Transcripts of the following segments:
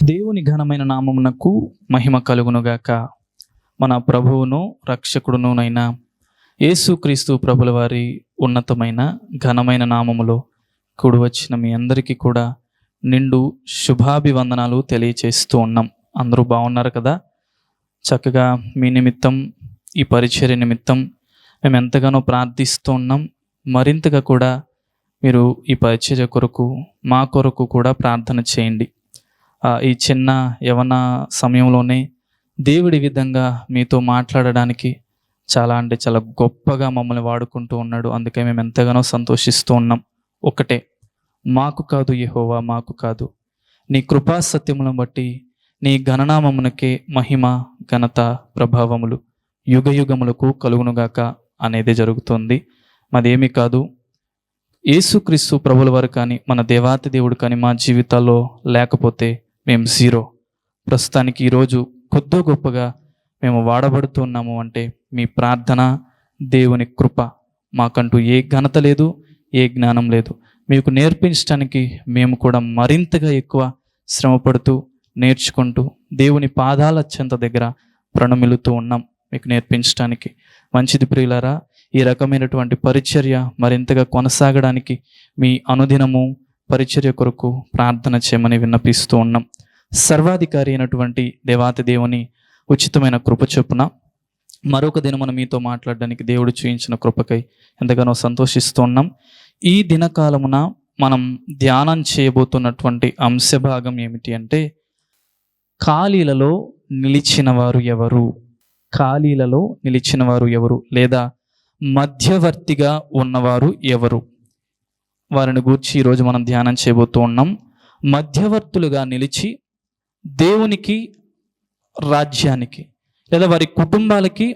దేవుని ఘనమైన నామమునకు మహిమ కలుగునుగాక. మన ప్రభువును రక్షకుడునునైన యేసుక్రీస్తు ప్రభుల వారి ఉన్నతమైన ఘనమైన నామములో కూడి వచ్చిన మీ అందరికీ కూడా నిండు శుభాభివందనాలు తెలియచేస్తూ ఉన్నాం. అందరూ బాగున్నారు కదా? చక్కగా మీ నిమిత్తం, ఈ పరిచర్య నిమిత్తం మేము ఎంతగానో ప్రార్థిస్తూ ఉన్నాం. మరింతగా కూడా మీరు ఈ పరిచర్య కొరకు, మా కొరకు కూడా ప్రార్థన చేయండి. ఈ చిన్న యవన సమయంలోనే దేవుడి విధంగా మీతో మాట్లాడడానికి చాలా గొప్పగా మమ్మల్ని వాడుకుంటూ ఉన్నాడు. అందుకే మేము ఎంతగానో సంతోషిస్తూ ఉన్నాం. ఒకటే, మాకు కాదు యెహోవా, మాకు కాదు, నీ కృపా సత్యములను బట్టి నీ ఘననామమునకే మహిమ, ఘనత, ప్రభావములు యుగ యుగములకు కలుగునుగాక అనేది జరుగుతుంది. మాదేమీ కాదు. యేసుక్రీస్తు ప్రభుల వారు కానీ, మన దేవాతి దేవుడు కానీ మా జీవితాల్లో లేకపోతే మేము జీరో. ప్రస్తుతానికి ఈరోజు కొద్దో గొప్పగా మేము వాడబడుతున్నాము అంటే మీ ప్రార్థన, దేవుని కృప. మాకంటూ ఏ ఘనత లేదు, ఏ జ్ఞానం లేదు. మీకు నేర్పించడానికి మేము కూడా మరింతగా ఎక్కువ శ్రమపడుతూ, నేర్చుకుంటూ, దేవుని పాదాల చెంత దగ్గర ప్రణమిలుతూ ఉన్నాం మీకు నేర్పించడానికి. మంచిది ప్రియులారా, ఈ రకమైనటువంటి పరిచర్య మరింతగా కొనసాగడానికి మీ అనుదినము పరిచర్య కొరకు ప్రార్థన చేయమని విన్నపిస్తూ ఉన్నాం. సర్వాధికారి అయినటువంటి దేవాతి దేవుని ఉచితమైన కృప చొప్పున మరొక దినమున మీతో మాట్లాడడానికి దేవుడు చూయించిన కృపకై ఎంతగానో సంతోషిస్తూ ఉన్నాం. ఈ దినకాలమున మనం ధ్యానం చేయబోతున్నటువంటి అంశభాగం ఏమిటి అంటే, ఖాళీలలో నిలిచిన వారు ఎవరు? ఖాళీలలో నిలిచిన వారు ఎవరు, లేదా మధ్యవర్తిగా ఉన్నవారు ఎవరు? వారిని గూర్చి ఈరోజు మనం ధ్యానం చేయబోతూ ఉన్నాం. మధ్యవర్తులుగా నిలిచి దేవునికి, రాజ్యానికి, లేదా వారి కుటుంబాలకి,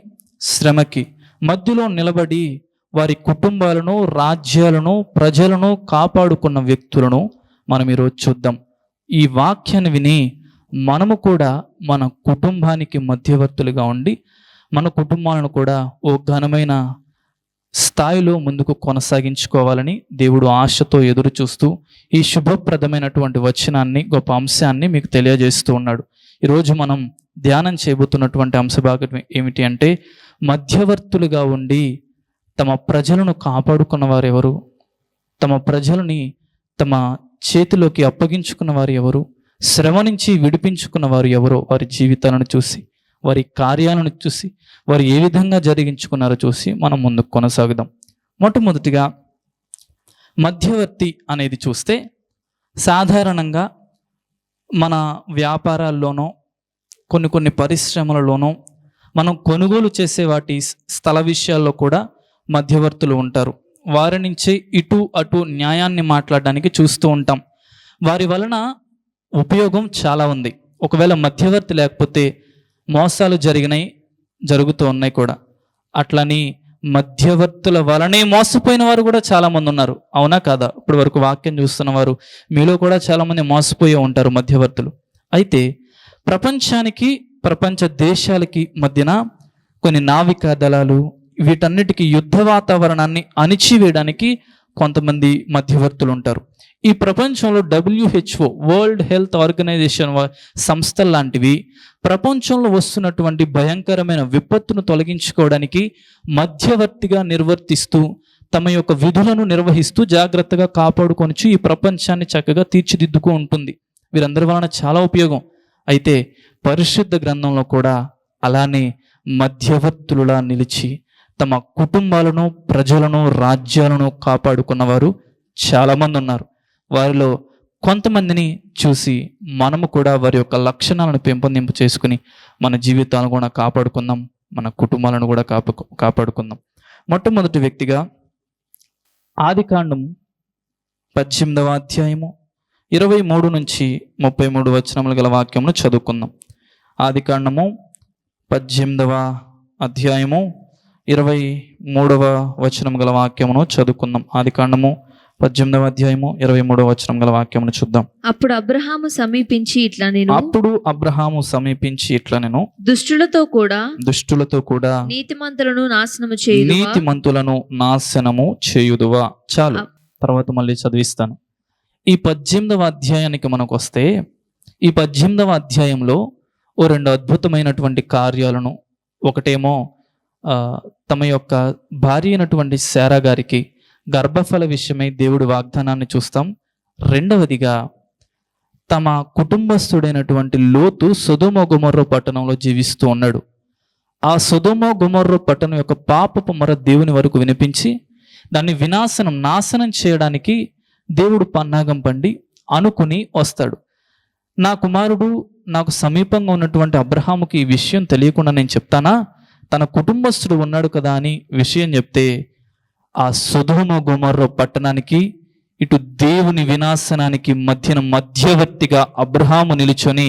శ్రమకి మధ్యలో నిలబడి వారి కుటుంబాలను, రాజ్యాలను, ప్రజలను కాపాడుకున్న వ్యక్తులను మనం ఈరోజు చూద్దాం. ఈ వాక్యాన్ని విని మనము కూడా మన కుటుంబానికి మధ్యవర్తులుగా ఉండి మన కుటుంబాలను కూడా ఓ ఘనమైన స్థాయిలో ముందుకు కొనసాగించుకోవాలని దేవుడు ఆశతో ఎదురు చూస్తూ ఈ శుభప్రదమైనటువంటి వచనాన్ని, గొప్ప అంశాన్ని మీకు తెలియజేస్తూ ఉన్నాడు. ఈరోజు మనం ధ్యానం చేయబోతున్నటువంటి అంశభాగం ఏమిటి అంటే, మధ్యవర్తులుగా ఉండి తమ ప్రజలను కాపాడుకున్న వారు ఎవరు? తమ ప్రజలని తమ చేతిలోకి అప్పగించుకున్న వారు ఎవరు? శ్రమ నుంచి విడిపించుకున్న వారు ఎవరో వారి జీవితాలను చూసి, వారి కార్యాలను చూసి, వారు ఏ విధంగా జరిగించుకున్నారో చూసి మనం ముందుకు కొనసాగుదాం. మొట్టమొదటిగా మధ్యవర్తి అనేది చూస్తే, సాధారణంగా మన వ్యాపారాల్లోనో, కొన్ని పరిశ్రమలలోనో, మనం కొనుగోలు చేసే వాటి స్థల విషయాల్లో కూడా మధ్యవర్తులు ఉంటారు. వారి నుంచి ఇటు అటు న్యాయాన్ని మాట్లాడడానికి చూస్తూ ఉంటాం. వారి వలన ఉపయోగం చాలా ఉంది. ఒకవేళ మధ్యవర్తి లేకపోతే మోసాలు జరుగుతూ ఉన్నాయి కూడా. అట్లని మధ్యవర్తుల వలనే మోసపోయిన వారు కూడా చాలామంది ఉన్నారు. అవునా కాదా? ఇప్పటి వరకు వాక్యం చూస్తున్న వారు మీలో కూడా చాలామంది మోసపోయే ఉంటారు మధ్యవర్తులు. అయితే ప్రపంచానికి, ప్రపంచ దేశాలకి మధ్యన కొన్ని నావికా దళాలు, వీటన్నిటికీ యుద్ధ వాతావరణాన్ని అణిచివేయడానికి కొంతమంది మధ్యవర్తులు ఉంటారు. ఈ ప్రపంచంలో WHO, వరల్డ్ హెల్త్ ఆర్గనైజేషన్ సంస్థలు లాంటివి ప్రపంచంలో వస్తున్నటువంటి భయంకరమైన విపత్తును తొలగించుకోవడానికి మధ్యవర్తిగా నిర్వర్తిస్తూ, తమ యొక్క విధులను నిర్వహిస్తూ, జాగ్రత్తగా కాపాడుకొనిచ్చు ఈ ప్రపంచాన్ని చక్కగా తీర్చిదిద్దుతూ ఉంటుంది. వీరందరి వలన చాలా ఉపయోగం. అయితే పరిశుద్ధ గ్రంథంలో కూడా అలానే మధ్యవర్తులులా నిలిచి తమ కుటుంబాలను, ప్రజలను, రాజ్యాలను కాపాడుకున్నవారు చాలామంది ఉన్నారు. వారిలో కొంతమందిని చూసి మనము కూడా వారి యొక్క లక్షణాలను పెంపొందింపు చేసుకుని మన జీవితాలను కూడా కాపాడుకుందాం, మన కుటుంబాలను కూడా కాపాడుకుందాం. మొట్టమొదటి వ్యక్తిగా ఆదికాండం 18వ అధ్యాయము 23 నుంచి 33 వచనములు గల వాక్యమును చదువుకుందాం. ఆదికాండము 18వ అధ్యాయము 23వ వచనం గల వాక్యమును చదువుకుందాం. ఆదికాండము 18వ అధ్యాయము 23వ వచనం గల వాక్యమును చూద్దాం. అప్పుడు అబ్రహాము సమీపించి ఇట్లా నేను దుష్టులతో కూడా నీతిమంతులను నాశనము చేయుదువా. చాలు, తర్వాత మళ్ళీ చదివిస్తాను. ఈ 18వ అధ్యాయానికి మనకు వస్తే, ఈ 18వ అధ్యాయంలో ఓ 2 అద్భుతమైనటువంటి కార్యాలను, ఒకటేమో తమ యొక్క భార్య అయినటువంటి శారా గారికి గర్భఫల విషయమై దేవుడి వాగ్దానాన్ని చూస్తాం. రెండవదిగా తమ కుటుంబస్థుడైనటువంటి లోతు సొదొమ గొమొర్రా పట్టణంలో జీవిస్తూ ఉన్నాడు. ఆ సొదొమ గొమొర్రా పట్టణం యొక్క పాపపు మొర దేవుని వరకు వినిపించి దాన్ని నాశనం చేయడానికి దేవుడు పన్నాగం పండి అనుకుని వస్తాడు. నా కుమారుడు నాకు సమీపంగా ఉన్నటువంటి అబ్రహాముకి ఈ విషయం తెలియకుండా నేను చెప్తానా, తన కుటుంబస్తుడు ఉన్నాడు కదా అని విషయం చెప్తే ఆ సొదొమ గొమొర్రా పట్టణానికి ఇటు దేవుని వినాశనానికి మధ్యవర్తిగా అబ్రహాము నిలుచొని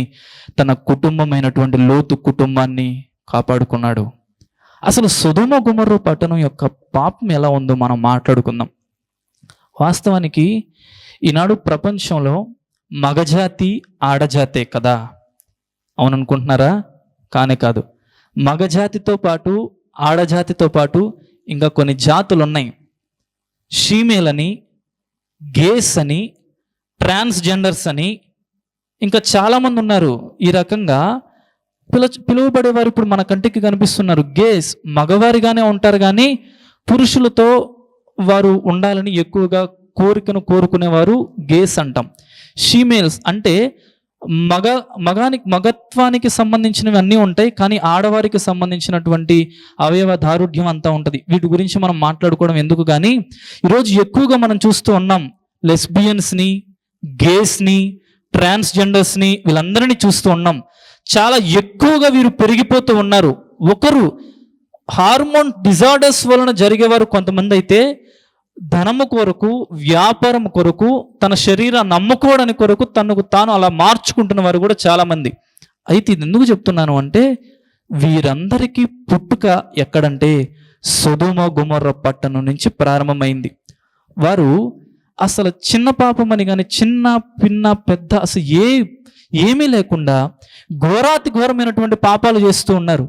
తన కుటుంబమైనటువంటి లోతు కుటుంబాన్ని కాపాడుకున్నాడు. అసలు సొదొమ గొమొర్రా పట్టణం యొక్క పాపం ఎలా ఉందో మనం మాట్లాడుకుందాం. వాస్తవానికి ఈనాడు ప్రపంచంలో మగజాతి ఆడజాతే కదా, అవుననుకుంటున్నారా? కానే కాదు. మగజాతితో పాటు ఆడజాతితో పాటు ఇంకా కొన్ని జాతులు ఉన్నాయి. షీమేల్ అని, గేస్ అని, ట్రాన్స్జెండర్స్ అని, ఇంకా చాలామంది ఉన్నారు. ఈ రకంగా పిలువబడేవారు ఇప్పుడు మన కంటికి కనిపిస్తున్నారు. గేస్ మగవారిగానే ఉంటారు కానీ పురుషులతో వారు ఉండాలని ఎక్కువగా కోరుకునేవారు గేస్ అంటాం. షీమేల్స్ అంటే మగత్వానికి సంబంధించినవి అన్నీ ఉంటాయి, కానీ ఆడవారికి సంబంధించినటువంటి అవయవ దారుఢ్యం అంతా ఉంటుంది. వీటి గురించి మనం మాట్లాడుకోవడం ఎందుకు, కానీ ఈరోజు ఎక్కువగా మనం చూస్తూ ఉన్నాం లెస్బియన్స్ని, గేస్ని, ట్రాన్స్జెండర్స్ని, వీళ్ళందరినీ చూస్తూ ఉన్నాం. చాలా ఎక్కువగా వీరు పెరిగిపోతూ ఉన్నారు. ఒకరు హార్మోన్ డిజార్డర్స్ వలన జరిగేవారు కొంతమంది అయితే, ధనము కొరకు, వ్యాపారం కొరకు, తన శరీరాన్ని నమ్ముకోవడానికి కొరకు తనకు తాను అలా మార్చుకుంటున్న వారు కూడా చాలామంది. అయితే ఇది ఎందుకు చెప్తున్నాను అంటే, వీరందరికీ పుట్టుక ఎక్కడంటే సొదొమ గొమొర్రా పట్టణం నుంచి ప్రారంభమైంది. వారు అసలు చిన్న పాపమని కానీ చిన్న పిన్న పెద్ద అసలు ఏమీ లేకుండా ఘోరాతి ఘోరమైనటువంటి పాపాలు చేస్తూ ఉన్నారు.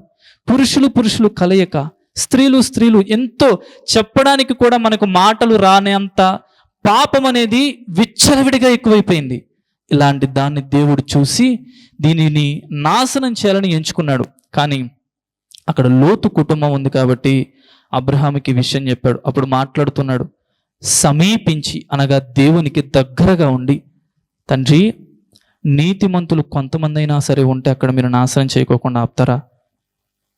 పురుషులు కలయిక, స్త్రీలు ఎంతో చెప్పడానికి కూడా మనకు మాటలు రానంత పాపం అనేది విచ్చలవిడిగా ఎక్కువైపోయింది. ఇలాంటి దాన్ని దేవుడు చూసి దీనిని నాశనం చేయాలని ఎంచుకున్నాడు. కానీ అక్కడ లోతు కుటుంబం ఉంది కాబట్టి అబ్రహాముకి విషయం చెప్పాడు. అప్పుడు మాట్లాడుతున్నాడు, సమీపించి అనగా దేవునికి దగ్గరగా ఉండి, తండ్రి, నీతిమంతులు కొంతమంది అయినా సరే ఉంటే అక్కడ మీరు నాశనం చేయకోకుండా ఆపుతారా?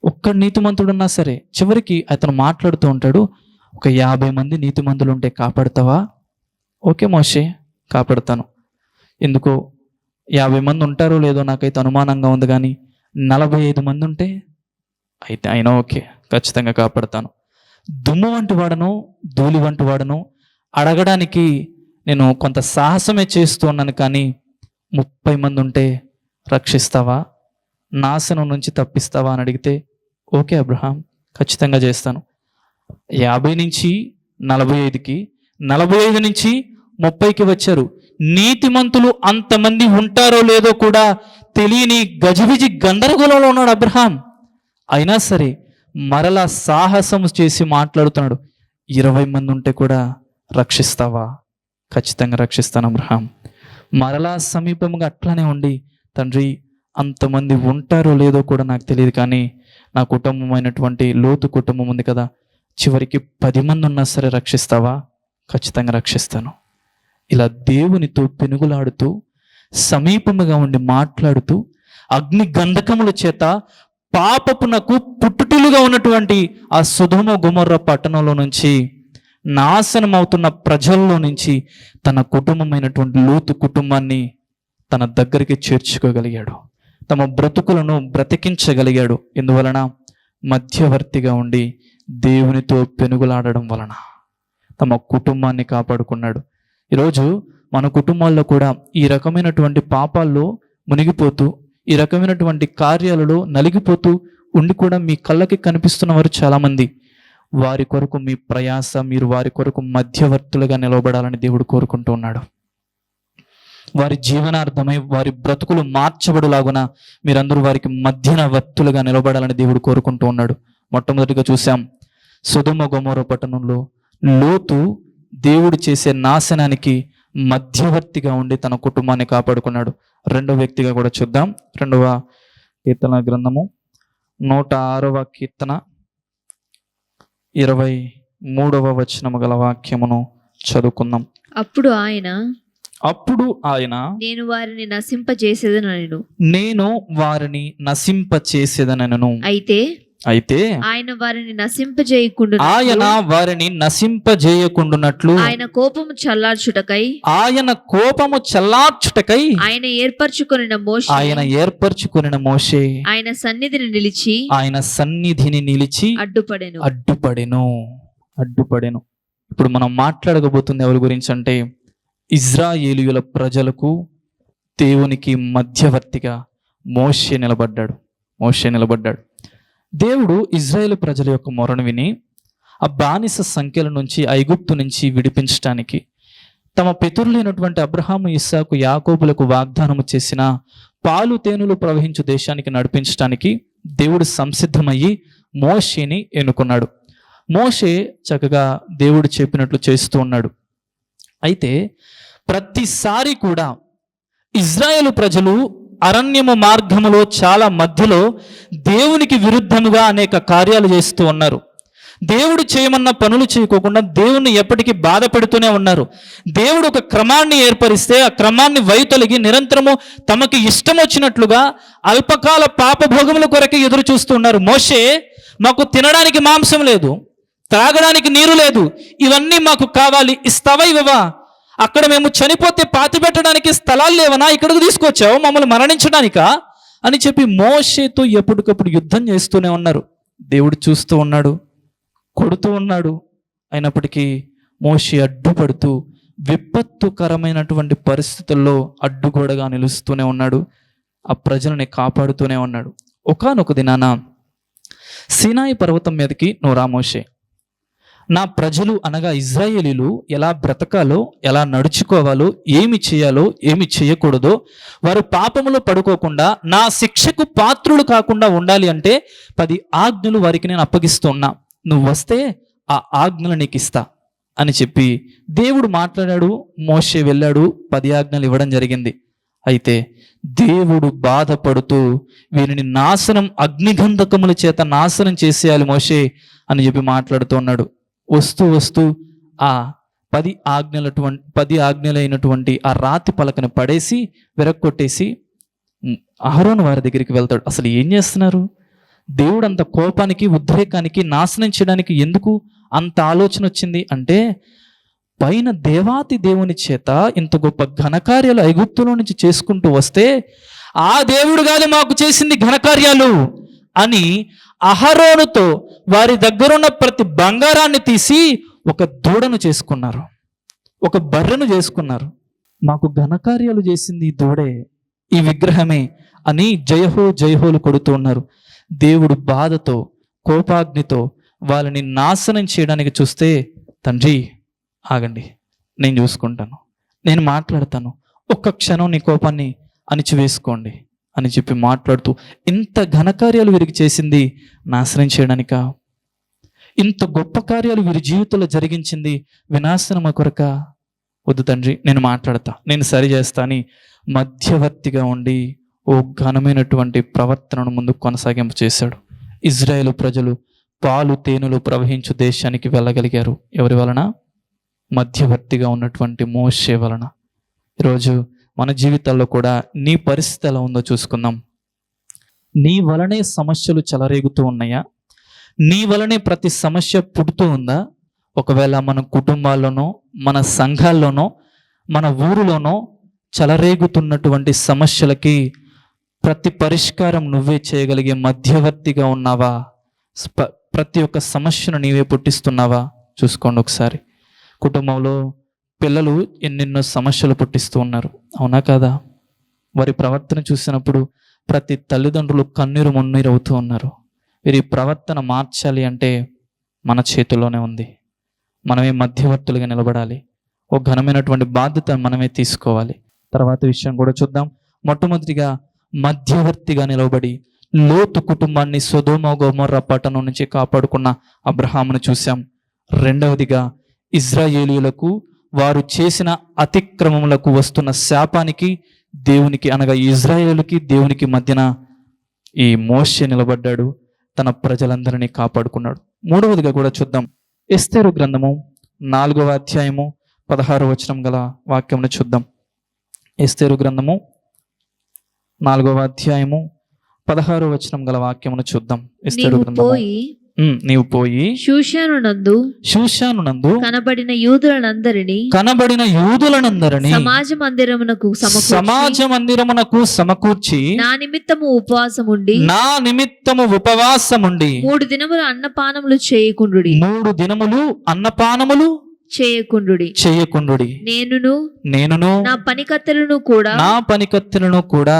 ఒక్క నీతిమంతుడున్నా సరే. చివరికి అతను మాట్లాడుతూ ఉంటాడు, ఒక 50 మంది నీతిమంతులు ఉంటే కాపాడుతావా? ఓకే మోషే, కాపాడుతాను. ఎందుకో 50 మంది ఉంటారో లేదో నాకైతే అనుమానంగా ఉంది, కానీ 45 మంది ఉంటే అయితే అయినా ఓకే, ఖచ్చితంగా కాపాడుతాను. దుమ్ము వంటి వాడను, ధూళి వంటి వాడను, అడగడానికి నేను కొంత సాహసమే చేస్తూ ఉన్నాను, కానీ 30 మంది ఉంటే రక్షిస్తావా, నాశనం నుంచి తప్పిస్తావా అని అడిగితే ఓకే అబ్రహాం, ఖచ్చితంగా చేస్తాను. 50 నుంచి 45కి, 45 నుంచి 30కి వచ్చారు. నీతిమంతులు అంతమంది ఉంటారో లేదో కూడా తెలియని గజిబిజి గందరగోళంలో ఉన్నాడు అబ్రహాం. అయినా సరే మరలా సాహసం చేసి మాట్లాడుతున్నాడు, 20 మంది ఉంటే కూడా రక్షిస్తావా? ఖచ్చితంగా రక్షిస్తాను అబ్రహాం. మరలా సమీపంగా అట్లానే ఉండి, తండ్రి, అంతమంది ఉంటారో లేదో కూడా నాకు తెలియదు, కానీ నా కుటుంబమైనటువంటి లోతు కుటుంబం ఉంది కదా, చివరికి 10 మంది ఉన్నా సరే రక్షిస్తావా? ఖచ్చితంగా రక్షిస్తాను. ఇలా దేవునితో పెనుగులాడుతూ సమీపముగా ఉండి మాట్లాడుతూ అగ్ని గంధకముల చేత పాపపునకు పుట్టులుగా ఉన్నటువంటి ఆ సొదొమ గొమొర్రా పట్టణంలో నుంచి, నాశనం అవుతున్న ప్రజల్లో నుంచి తన కుటుంబమైనటువంటి లోతు కుటుంబాన్ని తన దగ్గరికి చేర్చుకోగలిగాడు. తమ బ్రతుకులను బ్రతికించగలిగాడు. ఎందువలన? మధ్యవర్తిగా ఉండి దేవునితో పెనుగులాడడం వలన తమ కుటుంబాన్ని కాపాడుకున్నాడు. ఈరోజు మన కుటుంబాల్లో కూడా ఈ రకమైనటువంటి పాపాల్లో మునిగిపోతూ, ఈ రకమైనటువంటి కార్యాలలో నలిగిపోతూ ఉండి కూడా మీ కళ్ళకి కనిపిస్తున్నవారు చాలామంది. వారి కొరకు మీ ప్రయాస, మీరు వారి కొరకు మధ్యవర్తులుగా నిలబడాలని దేవుడు కోరుకుంటూ ఉన్నాడు. వారి జీవనార్థమై వారి బ్రతుకులు మార్చబడులాగున మీరందరూ వారికి మధ్యవర్తులుగా నిలబడాలని దేవుడు కోరుకుంటూ ఉన్నాడు. మొట్టమొదటిగా చూసాం, సొదొమ గొమొర్రా పట్టణంలో లోతు దేవుడు చేసే నాశనానికి మధ్యవర్తిగా ఉండి తన కుటుంబాన్ని కాపాడుకున్నాడు. రెండవ వ్యక్తిగా కూడా చూద్దాం. 2వ కీర్తన గ్రంథము 106వ కీర్తన 23వ వచనము గల వాక్యమును చదువుకుందాం. అప్పుడు ఆయన నేను వారిని నశింపచేసేదనను. అయితే ఆయన వారిని నశింపజేయకుండునట్లు ఆయన కోపము చల్లార్చుటకై ఆయన ఏర్పరచుకొనిన మోషే ఆయన సన్నిధిని నిలిచి అడ్డుపడెను. ఇప్పుడు మనం మాట్లాడకపోతుంది ఎవరి గురించి అంటే ఇజ్రాయేలీయుల ప్రజలకు దేవునికి మధ్యవర్తిగా మోషే నిలబడ్డాడు. దేవుడు ఇజ్రాయేలు ప్రజల యొక్క మొరను విని ఆ బానిస సంఖ్యల నుంచి, ఐగుప్తు నుంచి విడిపించడానికి, తమ పితరులైనటువంటి అబ్రహాము, ఇస్సాకు, యాకోబులకు వాగ్దానము చేసిన పాలు తేనెలు ప్రవహించు దేశానికి నడిపించడానికి దేవుడు సంసిద్ధమయ్యి మోషేని ఎన్నుకున్నాడు. మోషే చక్కగా దేవుడు చెప్పినట్లు చేస్తూ ఉన్నాడు. అయితే ప్రతిసారి కూడా ఇజ్రాయేలు ప్రజలు అరణ్యము మార్గములో చాలా మధ్యలో దేవునికి విరుద్ధముగా అనేక కార్యాలు చేస్తూ ఉన్నారు. దేవుడు చేయమన్న పనులు చేయకోకుండా దేవుణ్ణి ఎప్పటికీ బాధ పెడుతూనే ఉన్నారు. దేవుడు ఒక క్రమాన్ని ఏర్పరిస్తే ఆ క్రమాన్ని వైతొలిగి నిరంతరము తమకి ఇష్టం వచ్చినట్లుగా అల్పకాల పాపభోగముల కొరకే ఎదురు చూస్తూ ఉన్నారు. మోషే, మాకు తినడానికి మాంసం లేదు, త్రాగడానికి నీరు లేదు, ఇవన్నీ మాకు కావాలి, ఇస్తావా ఇవ్వవా? అక్కడ మేము చనిపోతే పాతి పెట్టడానికి స్థలాలు లేవనా? ఇక్కడికి తీసుకొచ్చావు మమ్మల్ని మరణించడానికా అని చెప్పి మోషేతో ఎప్పటికప్పుడు యుద్ధం చేస్తూనే ఉన్నారు. దేవుడు చూస్తూ ఉన్నాడు, కొడుతూ ఉన్నాడు. అయినప్పటికీ మోషే అడ్డుపడుతూ విపత్తుకరమైనటువంటి పరిస్థితుల్లో అడ్డుగోడగా నిలుస్తూనే ఉన్నాడు. ఆ ప్రజలని కాపాడుతూనే ఉన్నాడు. ఒకానొక దినాన సీనాయి పర్వతం మీదకి నువ్వు రా మోషే, నా ప్రజలు అనగా ఇజ్రాయేలీలు ఎలా బ్రతకాలో, ఎలా నడుచుకోవాలో, ఏమి చేయాలో, ఏమి చేయకూడదో, వారు పాపములో పడుకోకుండా నా శిక్షకు పాత్రులు కాకుండా ఉండాలి అంటే 10 ఆజ్ఞలు వారికి నేను అప్పగిస్తున్నా. నువ్వు వస్తే ఆ ఆజ్ఞలు నీకు ఇస్తా అని చెప్పి దేవుడు మాట్లాడాడు. మోషే వెళ్ళాడు, 10 ఆజ్ఞలు ఇవ్వడం జరిగింది. అయితే దేవుడు బాధపడుతూ వీరిని నాశనం, అగ్నిగంధకముల చేత నాశనం చేసేయాలి మోషే అని చెప్పి మాట్లాడుతూ ఉన్నాడు. వస్తూ ఆ 10 ఆజ్ఞలైనటువంటి ఆ రాతి పలకను పడేసి విరక్కొట్టేసి అహరోను వారి దగ్గరికి వెళ్తాడు. అసలు ఏం చేస్తున్నారు? దేవుడు అంత కోపానికి, ఉద్రేకానికి, నాశనం చేయడానికి ఎందుకు అంత ఆలోచన వచ్చింది అంటే, పైన దేవాతి దేవుని చేత ఇంత గొప్ప ఘనకార్యాలు ఐగుప్తులో నుంచి చేసుకుంటూ వస్తే ఆ దేవుడు కాదు మాకు చేసింది ఘనకార్యాలు అని అహరోనుతో వారి దగ్గరున్న ప్రతి బంగారాన్ని తీసి ఒక దూడను చేసుకున్నారు, ఒక బర్రెను చేసుకున్నారు. మాకు ఘనకార్యాలు చేసింది ఈ దూడే, ఈ విగ్రహమే అని జయహోలు కొడుతూ ఉన్నారు. దేవుడు బాధతో, కోపాగ్నితో వాళ్ళని నాశనం చేయడానికి చూస్తే, తండ్రి ఆగండి, నేను చూసుకుంటాను, నేను మాట్లాడతాను, ఒక్క క్షణం నీ కోపాన్ని అణిచివేసుకోండి అని చెప్పి మాట్లాడుతూ, ఇంత ఘనకార్యాలు వీరికి చేసింది నాశనం చేయడానికా? ఇంత గొప్ప కార్యాలు వీరి జీవితంలో జరిగించింది వినాశనం కొరక? వద్దు తండ్రి, నేను మాట్లాడతా, నేను సరి చేస్తా అని మధ్యవర్తిగా ఉండి ఓ ఘనమైనటువంటి ప్రవర్తనను ముందుకు కొనసాగింపు చేశాడు. ఇజ్రాయేలు ప్రజలు పాలు తేనెలు ప్రవహించు దేశానికి వెళ్ళగలిగారు. ఎవరి వలన? మధ్యవర్తిగా ఉన్నటువంటి మోషే వలన. ఈరోజు మన జీవితాల్లో కూడా నీ పరిస్థితి ఎలా ఉందో చూసుకుందాం. నీ వలనే సమస్యలు చెలరేగుతూ ఉన్నాయా? నీ వలనే ప్రతి సమస్య పుడుతూ ఉందా? ఒకవేళ మన కుటుంబాల్లోనో, మన సంఘాల్లోనో, మన ఊరిలోనో చెలరేగుతున్నటువంటి సమస్యలకి ప్రతి పరిష్కారం నువ్వే చేయగలిగే మధ్యవర్తిగా ఉన్నావా? ప్రతి ఒక్క సమస్యను నీవే పుట్టిస్తున్నావా? చూసుకోండి ఒకసారి. కుటుంబంలో పిల్లలు ఎన్నెన్నో సమస్యలు పుట్టిస్తూ ఉన్నారు, అవునా కాదా? వారి ప్రవర్తన చూసినప్పుడు ప్రతి తల్లిదండ్రులు కన్నీరు మున్నీరు అవుతూ ఉన్నారు. వీరి ప్రవర్తన మార్చాలి అంటే మన చేతుల్లోనే ఉంది. మనమే మధ్యవర్తులుగా నిలబడాలి. ఓ ఘనమైనటువంటి బాధ్యత మనమే తీసుకోవాలి. తర్వాత విషయం కూడా చూద్దాం. మొట్టమొదటిగా మధ్యవర్తిగా నిలబడి లోతు కుటుంబాన్ని సొదొమ గొమొర్రా పట్టణం నుంచి కాపాడుకున్న అబ్రహామును చూసాం. రెండవదిగా ఇజ్రాయేలీయులకు వారు చేసిన అతిక్రమములకు వస్తున్న శాపానికి దేవునికి అనగా ఇజ్రాయేలుకి దేవునికి మధ్యన ఈ మోషే నిలబడ్డాడు, తన ప్రజలందరినీ కాపాడుకున్నాడు. మూడవదిగా కూడా చూద్దాం. ఎస్తేరు గ్రంథము 4వ అధ్యాయము 16వ వచనం గల వాక్యమును చూద్దాం. ఎస్తేరు గ్రంథము 4వ అధ్యాయము 16వ వచనం గల వాక్యమును చూద్దాం. ఎస్తేరు గ్రంథము నీవు పోయి షూషానునందు కనబడిన యూదులనందరినీ సమాజ మందిరమునకు సమకూర్చి నా నిమిత్తము ఉపవాసముండి 3 దినములు అన్నపానములు చేయకుండుడి నేనును నా పనికత్తెలను కూడా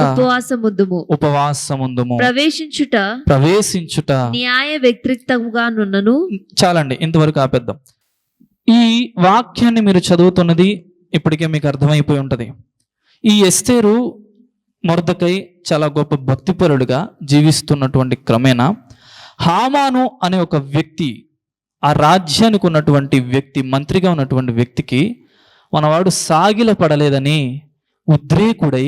ఉపవాసముందుము ప్రవేశించుట న్యాయ వ్యతిరేక్తముగా నున్నను. చాలండి, ఇంతవరకు ఆపేద్దాం. ఈ వాక్యాన్ని మీరు చదువుతున్నది ఇప్పటికే మీకు అర్థమైపోయి ఉంటది. ఈ ఎస్తేరు మొర్దెకై చాలా గొప్ప భక్తిపరుడుగా జీవిస్తున్నటువంటి క్రమేణా హామాను అనే ఒక వ్యక్తి, ఆ రాజ్యానికి ఉన్నటువంటి వ్యక్తి, మంత్రిగా ఉన్నటువంటి వ్యక్తికి మనవాడు సాగిల పడలేదని ఉద్రేకుడై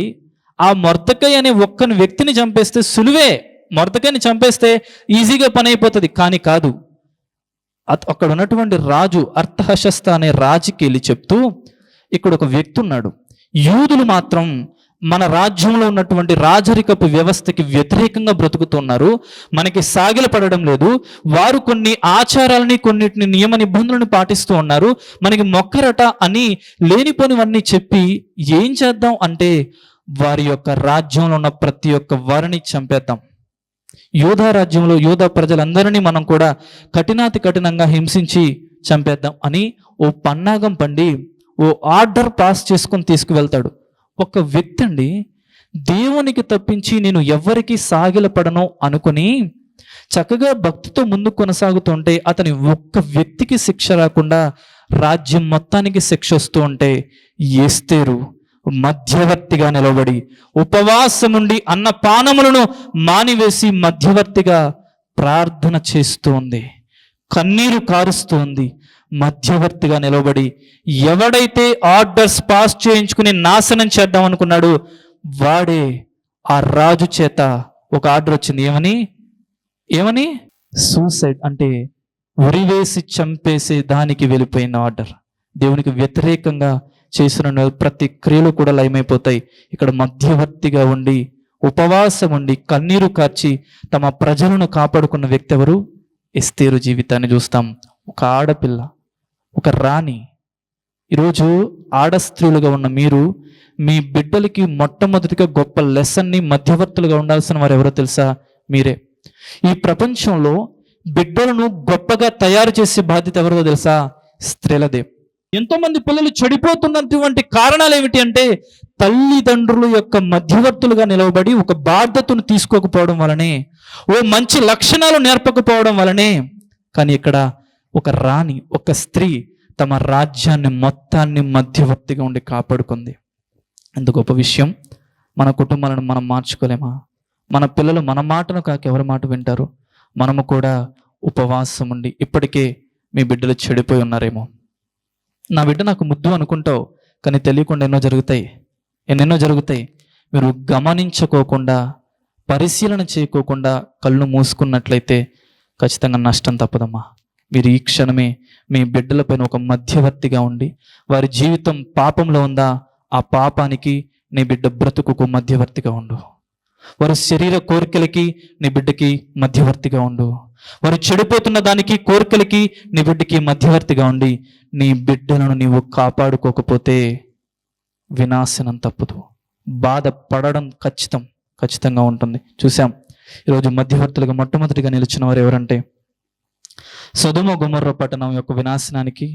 ఆ మొర్దెకై అనే ఒక్కని వ్యక్తిని చంపేస్తే సులువే, మొర్దెకైని చంపేస్తే ఈజీగా పని అయిపోతుంది. కానీ కాదు, అక్కడ ఉన్నటువంటి రాజు అర్తహషస్త అనే రాజుకి వెళ్ళి చెప్తూ, ఇక్కడ ఒక వ్యక్తి ఉన్నాడు, యూదులు మాత్రం మన రాజ్యంలో ఉన్నటువంటి రాజరికపు వ్యవస్థకి వ్యతిరేకంగా బ్రతుకుతున్నారు, మనకి సాగిల పడడం లేదు, వారు కొన్ని ఆచారాలని కొన్నిటిని నియమ నిబంధనలను పాటిస్తూ ఉన్నారు, మనకి మొక్కరట అని లేనిపోనివన్నీ చెప్పి ఏం చేద్దాం అంటే వారి యొక్క రాజ్యంలో ఉన్న ప్రతి ఒక్క వారిని చంపేద్దాం, యోధా రాజ్యంలో యోధా ప్రజలందరినీ మనం కూడా కఠినాతి కఠినంగా హింసించి చంపేద్దాం అని ఓ పన్నాగం పండి ఓ ఆర్డర్ పాస్ చేసుకొని తీసుకువెళ్తాడు. ఒక వ్యక్తి అండి, దేవునికి తప్పించి నేను ఎవరికి సాగిలపడను అనుకుని చక్కగా భక్తితో ముందు కొనసాగుతుంటే అతని ఒక్క వ్యక్తికి శిక్ష రాకుండా రాజ్యం మొత్తానికి శిక్ష వస్తూ ఉంటే ఎస్తేరు మధ్యవర్తిగా నిలబడి ఉపవాసముండి అన్నపానములను మానివేసి మధ్యవర్తిగా ప్రార్థన చేస్తూ ఉంది, కన్నీరు కారుస్తూ ఉంది. మధ్యవర్తిగా నిలబడి ఎవడైతే ఆర్డర్స్ పాస్ చేయించుకుని నాశనం చేద్దాం అనుకున్నాడు వాడే ఆ రాజు చేత ఒక ఆర్డర్ వచ్చింది. ఏమని సూసైడ్ అంటే ఉరివేసి చంపేసే దానికి వెళ్ళిపోయిన ఆర్డర్. దేవునికి వ్యతిరేకంగా చేసిన ప్రతి క్రియలు కూడా లయమైపోతాయి. ఇక్కడ మధ్యవర్తిగా ఉండి ఉపవాసం ఉండి కన్నీరు కార్చి తమ ప్రజలను కాపాడుకున్న వ్యక్తి ఎవరు? ఎస్తేరు జీవితాన్ని చూస్తాం. ఒక ఆడపిల్ల, ఒక రాణి. ఈరోజు ఆడ స్త్రీలుగా ఉన్న మీరు మీ బిడ్డలకి మొట్టమొదటిగా గొప్ప లెసన్ని మధ్యవర్తులుగా ఉండాల్సిన వారు ఎవరో తెలుసా? మీరే. ఈ ప్రపంచంలో బిడ్డలను గొప్పగా తయారు చేసే బాధ్యత ఎవరో తెలుసా? స్త్రీలదే. ఎంతో మంది పిల్లలు చెడిపోతున్నటువంటి కారణాలు ఏమిటి అంటే తల్లిదండ్రుల యొక్క మధ్యవర్తులుగా నిలవబడి ఒక బాధ్యతను తీసుకోకపోవడం వలనే, ఓ మంచి లక్షణాలు నేర్పకపోవడం వలనే. కానీ ఇక్కడ ఒక రాణి, ఒక స్త్రీ తమ రాజ్యాన్ని మొత్తాన్ని మధ్యవర్తిగా ఉండి కాపాడుకుంది. ఎంత గొప్ప విషయం! మన కుటుంబాలను మనం మార్చుకోలేమా? మన పిల్లలు మన మాటను కాక ఎవరి మాట వింటారు? మనము కూడా ఉపవాసం ఉండి, ఇప్పటికే మీ బిడ్డలు చెడిపోయి ఉన్నారేమో, నా బిడ్డ నాకు ముద్దు అనుకుంటావు, కానీ తెలియకుండా ఎన్నెన్నో జరుగుతాయి. మీరు గమనించుకోకుండా, పరిశీలన చేయకోకుండా కళ్ళు మూసుకున్నట్లయితే ఖచ్చితంగా నష్టం తప్పదమ్మా. మీరు ఈ క్షణమే మీ బిడ్డలపైన ఒక మధ్యవర్తిగా ఉండి, వారి జీవితం పాపంలో ఉందా, ఆ పాపానికి నీ బిడ్డ బ్రతుకుకు మధ్యవర్తిగా ఉండు. వారి శరీర కోరికలకి నీ బిడ్డకి మధ్యవర్తిగా ఉండు. వారు చెడిపోతున్న దానికి, కోరికలకి నీ బిడ్డకి మధ్యవర్తిగా ఉండి నీ బిడ్డలను నీవు కాపాడుకోకపోతే వినాశనం తప్పదు, బాధ పడడం ఖచ్చితంగా ఉంటుంది. చూసాం ఈరోజు మధ్యవర్తులుగా మొట్టమొదటిగా నిలిచిన వారు ఎవరంటే, సొదొమ గొమొర్రా పట్టణం యొక్క వినాశనానికి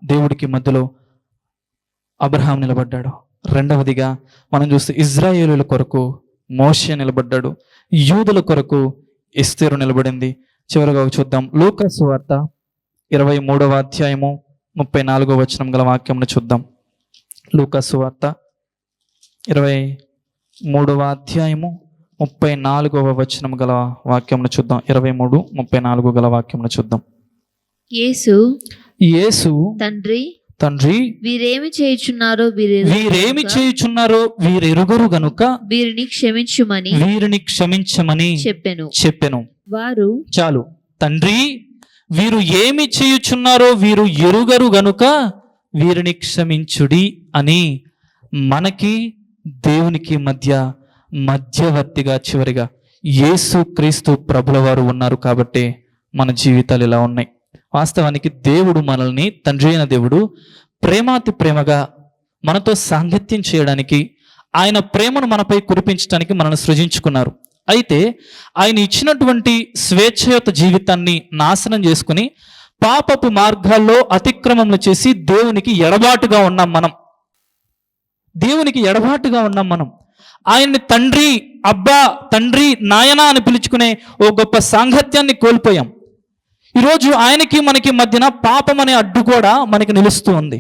దేవుడికి మధ్యలో అబ్రహాం నిలబడ్డాడు. రెండవదిగా మనం చూస్తే ఇజ్రాయేలుల కొరకు మోషే నిలబడ్డాడు, యూదుల కొరకు ఎస్తేరు నిలబడింది. చివరిగా చూద్దాం, లూకా సువార్త 23వ అధ్యాయము 34వ వచనం గల వాక్యమును చూద్దాం. లూకా సువార్త 23వ అధ్యాయము 34వ వచనం గల వాక్యమును చూద్దాం. 23:34 గల వాక్యమును చూద్దాం. యేసు తండ్రి తండ్రి వీరేమి చేయుచున్నారో వీరేమి చేయుచున్నారో వీరెరుగరు గనుక వీరిని క్షమించమని చెప్పెను. వారు చాలు. తండ్రి వీరు ఏమి చేయుచున్నారో వీరు ఎరుగరు గనుక వీరిని క్షమించుడి అని మనకి దేవునికి మధ్యవర్తిగా చివరిగా యేసు క్రీస్తు ప్రభుల వారు ఉన్నారు. కాబట్టి మన జీవితాలు ఇలా ఉన్నాయి. వాస్తవానికి దేవుడు మనల్ని, తండ్రి అయిన దేవుడు ప్రేమాతి ప్రేమగా మనతో సాంగత్యం చేయడానికి, ఆయన ప్రేమను మనపై కురిపించడానికి మనల్ని సృజించుకున్నారు. అయితే ఆయన ఇచ్చినటువంటి స్వేచ్ఛయుత జీవితాన్ని నాశనం చేసుకుని పాపపు మార్గాల్లో అతిక్రమములు చేసి దేవునికి ఎడబాటుగా ఉన్నాం మనం. ఆయన్ని తండ్రి, అబ్బా, తండ్రి, నాయనా అని పిలుచుకునే ఓ గొప్ప సాంగత్యాన్ని కోల్పోయాం. ఈరోజు ఆయనకి మనకి మధ్యన పాపం అనే అడ్డు కూడా మనకి నిలుస్తూ ఉంది.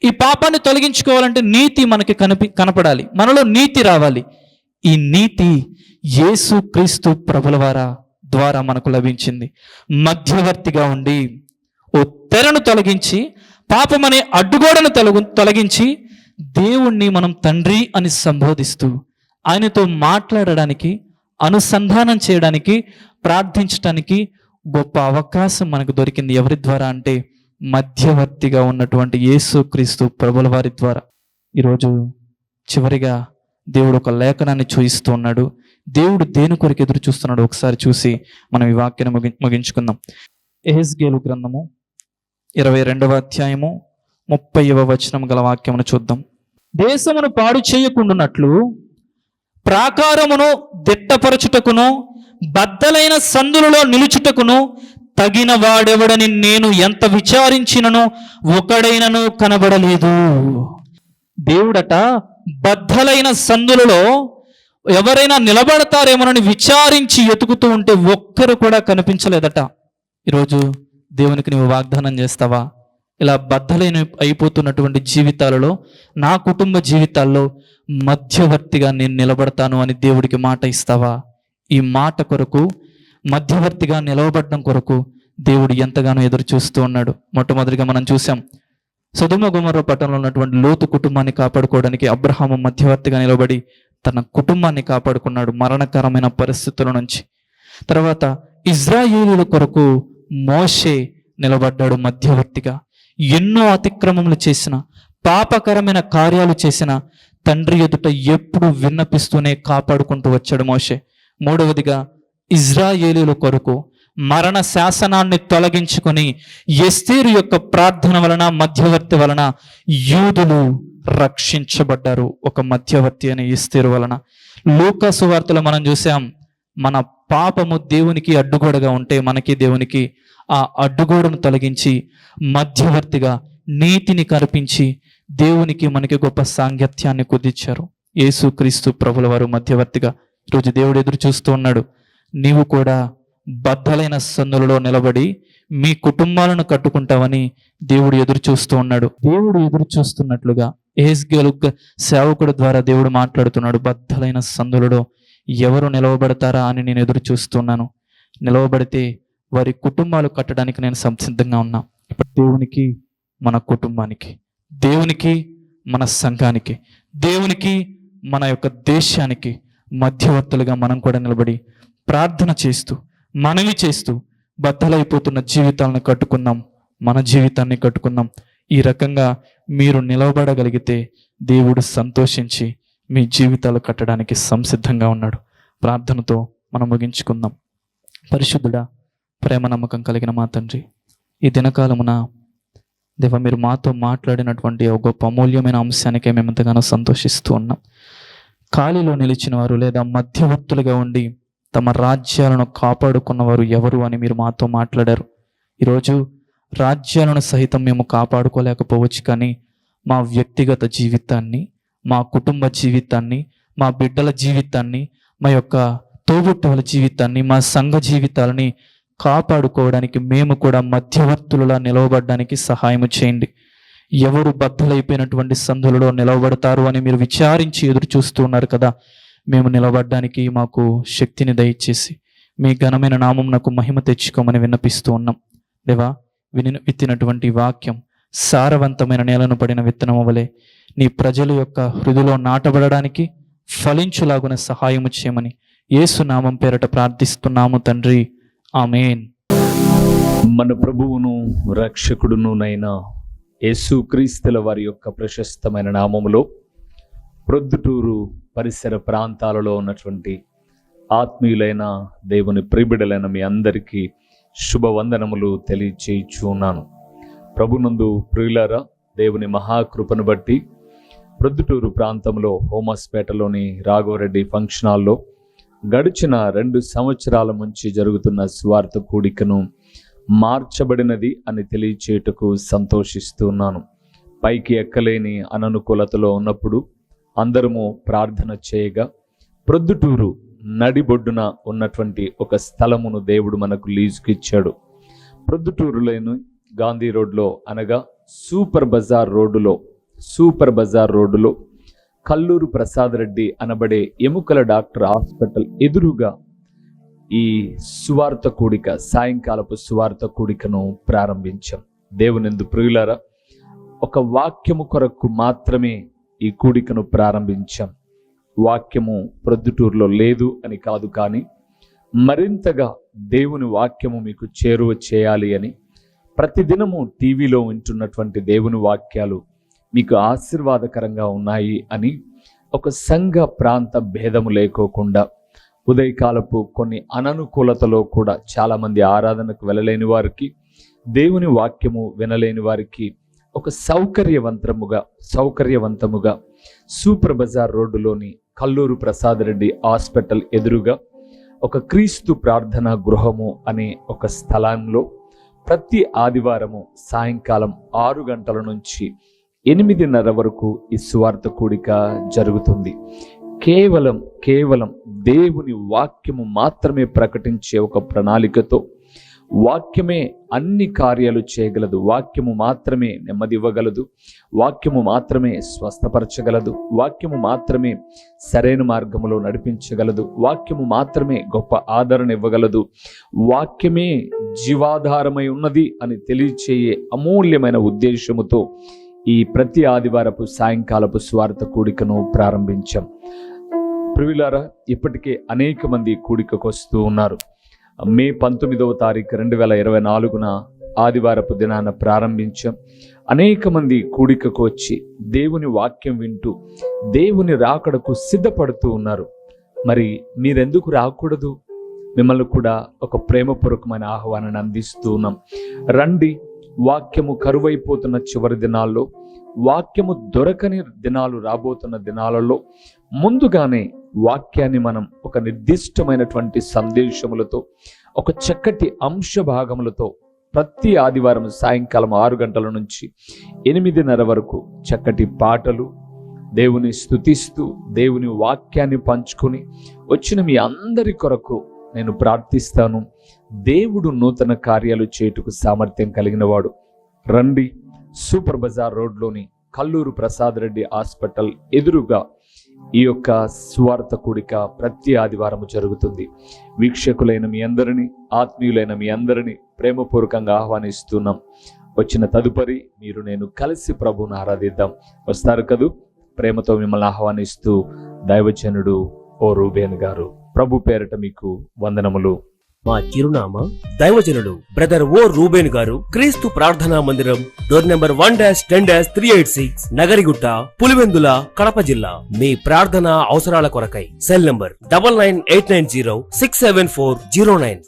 ఈ పాపాన్ని తొలగించుకోవాలంటే నీతి మనకి కనపడాలి, మనలో నీతి రావాలి. ఈ నీతి యేసు క్రీస్తు ప్రభుల ద్వారా మనకు లభించింది. మధ్యవర్తిగా ఉండి ఓ తెరను తొలగించి, పాపం అనే అడ్డుగోడను తొలగించి దేవుణ్ణి మనం తండ్రి అని సంబోధిస్తూ ఆయనతో మాట్లాడడానికి, అనుసంధానం చేయడానికి, ప్రార్థించడానికి గొప్ప అవకాశం మనకు దొరికింది. ఎవరి ద్వారా అంటే మధ్యవర్తిగా ఉన్నటువంటి యేసు క్రీస్తు ప్రభుల వారి ద్వారా. ఈరోజు చివరిగా దేవుడు ఒక లేఖనాన్ని చూయిస్తూ ఉన్నాడు. దేవుడు దేని కొరకు ఎదురు చూస్తున్నాడు ఒకసారి చూసి మనం ఈ వాక్యాన్ని ముగించుకుందాం. యెహెజ్కేలు గ్రంథము 22వ అధ్యాయము 30వ వచనం గల వాక్యమును చూద్దాం. దేశమును పాడు చేయకుండానట్లు ప్రాకారమును దిట్టపరచుటకును బద్దలైన సందులలో నిలుచుటకును తగిన వాడెవడని నేను ఎంత విచారించినను ఒకడైనను కనబడలేదు. దేవుడట బద్దలైన సందులలో ఎవరైనా నిలబడతారేమోనని విచారించి ఎతుకుతూ ఉంటే ఒక్కరు కూడా కనిపించలేదట. ఈరోజు దేవునికి నువ్వు వాగ్దానం చేస్తావా? ఇలా బద్దలైన అయిపోతున్నటువంటి జీవితాలలో, నా కుటుంబ జీవితాల్లో మధ్యవర్తిగా నేను నిలబడతాను అని దేవుడికి మాట ఇస్తావా? ఈ మాట కొరకు, మధ్యవర్తిగా నిలవబడడం కొరకు దేవుడు ఎంతగానో ఎదురు చూస్తూ ఉన్నాడు. మొట్టమొదటిగా మనం చూసాం, సొదొమ గొమొర్రా పట్టణంలో ఉన్నటువంటి లోతు కుటుంబాన్ని కాపాడుకోవడానికి అబ్రహాము మధ్యవర్తిగా నిలబడి తన కుటుంబాన్ని కాపాడుకున్నాడు మరణకరమైన పరిస్థితుల నుంచి. తర్వాత ఇజ్రాయేలీయుల కొరకు మోషే నిలబడ్డాడు మధ్యవర్తిగా. ఎన్నో అతిక్రమములు చేసిన, పాపకరమైన కార్యాలు చేసిన తండ్రి ఎదుట ఎప్పుడు విన్నపిస్తూనే కాపాడుకుంటూ వచ్చాడు మోషే. మూడవదిగా ఇజ్రాయేలీయుల కొరకు మరణ శాసనాన్ని తొలగించుకొని ఎస్తేరు యొక్క ప్రార్థన వలన, మధ్యవర్తి వలన యూదులు రక్షించబడ్డారు. ఒక మధ్యవర్తి అనే ఎస్తేరు వలన. లూకా సువార్తలో మనం చూసాం, మన పాపము దేవునికి అడ్డుగోడగా ఉంటే మనకి దేవునికి ఆ అడ్డుగోడను తొలగించి మధ్యవర్తిగా నీతిని కల్పించి దేవునికి మనకి గొప్ప సాంగత్యాన్ని కుదిర్చారు. యేసు క్రీస్తు ప్రభుల వారు మధ్యవర్తిగా. ఈరోజు దేవుడు ఎదురు చూస్తూ ఉన్నాడు. నీవు కూడా బద్దలైన సందులలో నిలబడి మీ కుటుంబాలను కట్టుకుంటావని దేవుడు ఎదురు చూస్తూ ఉన్నాడు. దేవుడు ఎదురు చూస్తున్నట్లుగా యెహెజ్కేలు సేవకుడు ద్వారా దేవుడు మాట్లాడుతున్నాడు. బద్దలైన సందులలో ఎవరు నిలవబడతారా అని నేను ఎదురు చూస్తున్నాను. నిలవబడితే వారి కుటుంబాలు కట్టడానికి నేను సంసిద్ధంగా ఉన్నా. ఇప్పుడు దేవునికి, మన కుటుంబానికి, దేవునికి, మన సంఘానికి, దేవునికి, మన యొక్క దేశానికి మధ్యవర్తులుగా మనం కూడా నిలబడి ప్రార్థన చేస్తూ, మనవి చేస్తూ బద్దలైపోతున్న జీవితాలను కట్టుకుందాం, మన జీవితాన్ని కట్టుకుందాం. ఈ రకంగా మీరు నిలవబడగలిగితే దేవుడు సంతోషించి మీ జీవితాలు కట్టడానికి సంసిద్ధంగా ఉన్నాడు. ప్రార్థనతో మనం ముగించుకుందాం. పరిశుద్ధుడా, ప్రేమ నమ్మకం కలిగిన మా తండ్రి, ఈ దినకాలమున దేవ మీరు మాతో మాట్లాడినటువంటి ఒక గొప్ప అమూల్యమైన అంశానికే మేము ఎంతగానో సంతోషిస్తూ ఉన్నాం. ఖాళీలో నిలిచిన వారు లేదా మధ్యవర్తులుగా ఉండి తమ రాజ్యాలను కాపాడుకున్నవారు ఎవరు అని మీరు మాతో మాట్లాడారు. ఈరోజు రాజ్యాలను సహితం మేము కాపాడుకోలేకపోవచ్చు, కానీ మా వ్యక్తిగత జీవితాన్ని, మా కుటుంబ జీవితాన్ని, మా బిడ్డల జీవితాన్ని, మా యొక్క తోబుట్టువుల జీవితాన్ని, మా సంఘ జీవితాలని కాపాడుకోవడానికి మేము కూడా మధ్యవర్తులులా నిలవబడడానికి సహాయం చేయండి. ఎవరు బద్దలైపోయినటువంటి సందులలో నిలవబడతారు అని మీరు విచారించి ఎదురు చూస్తూ ఉన్నారు కదా. మేము నిలబడడానికి మాకు శక్తిని దయచేసి మీ ఘనమైన నామమునకు మహిమ తెచ్చుకోమని విన్నపిస్తూ ఉన్నాం. దేవా, విత్తినటువంటి వాక్యం సారవంతమైన నేలను పడిన విత్తనము వలె నీ ప్రజల యొక్క హృదయలో నాటబడడానికి ఫలించులాగున సహాయము చేయమని యేసు నామం పేరట ప్రార్థిస్తున్నాము తండ్రి, ఆమేన్. మన ప్రభువును రక్షకుడునునైనా యేసుక్రీస్తుల వారి యొక్క ప్రశస్తమైన నామములో ప్రొద్దుటూరు పరిసర ప్రాంతాలలో ఉన్నటువంటి ఆత్మీయులైన దేవుని ప్రియబిడ్డలైన మీ అందరికీ శుభవందనములు తెలియచేయుచున్నాను. ప్రభునందు ప్రియులారా, దేవుని మహాకృపను బట్టి ప్రొద్దుటూరు ప్రాంతంలో హోమస్పేటలోని రాఘవరెడ్డి ఫంక్షన్ హాల్లో గడిచిన 2 సంవత్సరాల నుంచి జరుగుతున్న సువార్త కూడికను మార్చబడినది అని తెలియచేయుటకు సంతోషిస్తున్నాను. పైకి ఎక్కలేని అననుకూలతలో ఉన్నప్పుడు అందరము ప్రార్థన చేయగా ప్రొద్దుటూరు నడిబొడ్డున ఉన్నటువంటి ఒక స్థలమును దేవుడు మనకు లీజుకి ఇచ్చాడు. ప్రొద్దుటూరులోని గాంధీ రోడ్లో అనగా సూపర్ బజార్ రోడ్డులో కల్లూరు ప్రసాద్ రెడ్డి అనబడే ఎముకల డాక్టర్ హాస్పిటల్ ఎదురుగా ఈ సువార్త కూడిక, సాయంకాలపు సువార్త కూడికను ప్రారంభించాం. దేవునిందు ప్రియులారా, ఒక వాక్యము కొరకు మాత్రమే ఈ కూడికను ప్రారంభించాం. వాక్యము ప్రొద్దుటూరులో లేదు అని కాదు, కానీ మరింతగా దేవుని వాక్యము మీకు చేరువ చేయాలి అని ప్రతిదినము టీవీలో వింటున్నటువంటి దేవుని వాక్యాలు మీకు ఆశీర్వాదకరంగా ఉన్నాయి అని ఒక సంఘ ప్రాంత భేదము లేకోకుండా ఉదయకాలపు కొన్ని అననుకూలతలో కూడా చాలామంది ఆరాధనకు వెళ్ళలేని వారికి, దేవుని వాక్యము వినలేని వారికి ఒక సౌకర్యవంతముగా సూపర్ బజార్ రోడ్డులోని కల్లూరు ప్రసాద్ రెడ్డి హాస్పిటల్ ఎదురుగా ఒక క్రీస్తు ప్రార్థనా గృహము అనే ఒక స్థలంలో ప్రతి ఆదివారము సాయంకాలం 6 గంటల నుంచి 8:30 వరకు ఈ సువార్త కూడిక జరుగుతుంది. కేవలం దేవుని వాక్యము మాత్రమే ప్రకటించే ఒక ప్రణాళికతో, వాక్యమే అన్ని కార్యాలు చేయగలదు, వాక్యము మాత్రమే నెమ్మది ఇవ్వగలదు, వాక్యము మాత్రమే స్వస్థపరచగలదు, వాక్యము మాత్రమే సరైన మార్గంలో నడిపించగలదు, వాక్యము మాత్రమే గొప్ప ఆదరణ ఇవ్వగలదు, వాక్యమే జీవాధారమై ఉన్నది అని తెలియచేయే అమూల్యమైన ఉద్దేశముతో ఈ ప్రతి ఆదివారపు సాయంకాలపు స్వార్థ కూడికను ప్రారంభించాం. ప్రియులారా, ఇప్పటికే అనేక మంది కూడికకు వస్తూ ఉన్నారు. మే 19వ తారీఖు 2024న ఆదివారపు దినాన ప్రారంభించాం. అనేక మంది కూడికకు వచ్చి దేవుని వాక్యం వింటూ దేవుని రాకడకు సిద్ధపడుతూ ఉన్నారు. మరి మీరెందుకు రాకూడదు? మిమ్మల్ని కూడా ఒక ప్రేమపూర్వకమైన ఆహ్వానాన్ని అందిస్తూ ఉన్నాం. రండి. వాక్యము కరువైపోతున్న చివరి దినాల్లో, వాక్యము దొరకని దినాలు రాబోతున్న దినాలలో ముందుగానే వాక్యాన్ని మనం ఒక నిర్దిష్టమైనటువంటి సందేశములతో, ఒక చక్కటి అంశ భాగములతో ప్రతి ఆదివారం సాయంకాలం 6 గంటల నుంచి 8:30 వరకు చక్కటి పాటలు, దేవుని స్తుతిస్తూ దేవుని వాక్యాన్ని పంచుకొని వచ్చిన మీ అందరి కొరకు నేను ప్రార్థిస్తాను. దేవుడు నూతన కార్యాలు చేయుటకు సామర్థ్యం కలిగిన వాడు. రండి. సూపర్ బజార్ రోడ్లోని కల్లూరు ప్రసాద్ రెడ్డి హాస్పిటల్ ఎదురుగా ఈ యొక్క సువార్త కూడిక ప్రతి ఆదివారం జరుగుతుంది. వీక్షకులైన మీ అందరినీ, ఆత్మీయులైన మీ అందరినీ ప్రేమపూర్వకంగా ఆహ్వానిస్తున్నాం. వచ్చిన తదుపరి మీరు నేను కలిసి ప్రభువును ఆరాధిద్దాం. వస్తారు కదూ? ప్రేమతో మిమ్మల్ని ఆహ్వానిస్తూ దైవజనుడు ఓ రూబేన్ గారు. ప్రభు పేరట మీకు వందనములు. మా చిరునామా దైవజనుడు బ్రదర్ ఓ రూబేన్ గారు, క్రీస్తు ప్రార్థనా మందిరం, డోర్ నెంబర్ 1-10-386, నగరిగుట్ట, పులివెందుల, కడప జిల్లా. మీ ప్రార్థనా అవసరాల కొరకై సెల్ నంబర్ 9989067409.